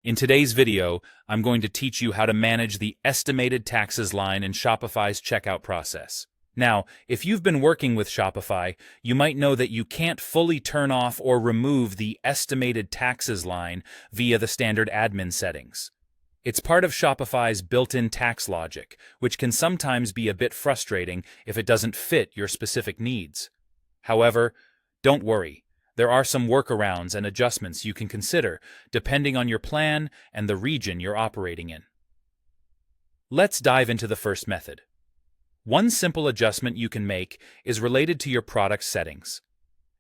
In today's video, I'm going to teach you how to manage the estimated taxes line in Shopify's checkout process. Now, if you've been working with Shopify, you might know that you can't fully turn off or remove the estimated taxes line via the standard admin settings. It's part of Shopify's built-in tax logic, which can sometimes be a bit frustrating if it doesn't fit your specific needs. However, don't worry. There are some workarounds and adjustments you can consider, depending on your plan and the region you're operating in. Let's dive into the first method. One simple adjustment you can make is related to your product settings.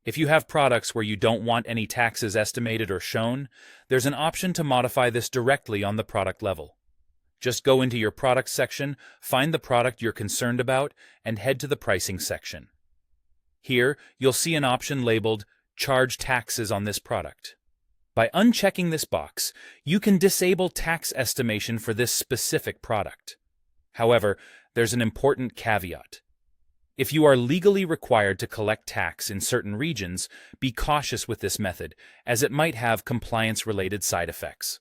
If you have products where you don't want any taxes estimated or shown, there's an option to modify this directly on the product level. Just go into your product section, find the product you're concerned about, and head to the pricing section. Here, you'll see an option labeled Charge taxes on this product. By unchecking this box, you can disable tax estimation for this specific product. However, there's an important caveat. If you are legally required to collect tax in certain regions, be cautious with this method, as it might have compliance-related side effects.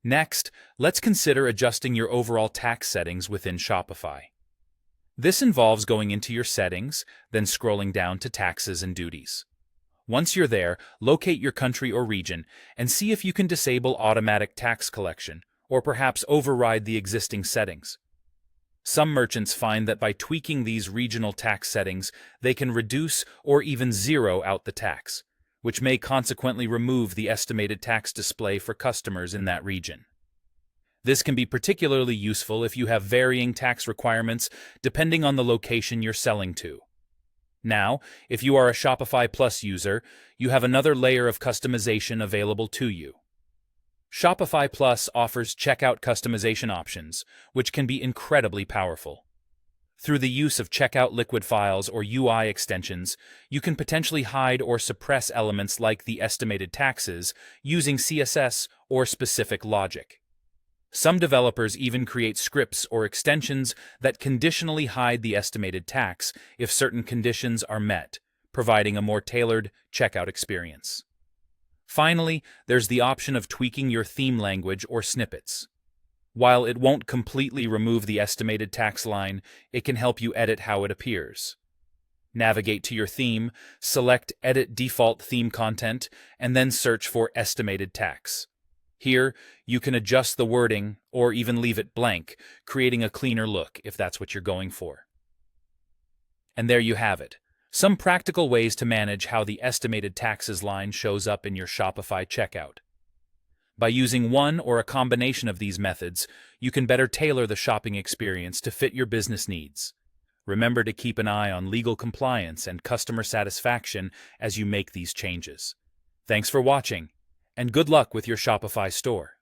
Next, let's consider adjusting your overall tax settings within Shopify. This involves going into your settings, then scrolling down to taxes and duties. Once you're there, locate your country or region and see if you can disable automatic tax collection, or perhaps override the existing settings. Some merchants find that by tweaking these regional tax settings, they can reduce or even zero out the tax, which may consequently remove the estimated tax display for customers in that region. This can be particularly useful if you have varying tax requirements depending on the location you're selling to. Now, if you are a Shopify Plus user, you have another layer of customization available to you. Shopify Plus offers checkout customization options, which can be incredibly powerful. Through the use of checkout liquid files or UI extensions, you can potentially hide or suppress elements like the estimated taxes using CSS or specific logic. Some developers even create scripts or extensions that conditionally hide the estimated tax if certain conditions are met, providing a more tailored checkout experience. Finally, there's the option of tweaking your theme language or snippets. While it won't completely remove the estimated tax line, it can help you edit how it appears. Navigate to your theme, select Edit Default Theme Content, and then search for Estimated Tax. Here, you can adjust the wording or even leave it blank, creating a cleaner look if that's what you're going for. And there you have it. Some practical ways to manage how the estimated taxes line shows up in your Shopify checkout. By using one or a combination of these methods, you can better tailor the shopping experience to fit your business needs. Remember to keep an eye on legal compliance and customer satisfaction as you make these changes. Thanks for watching, and good luck with your Shopify store.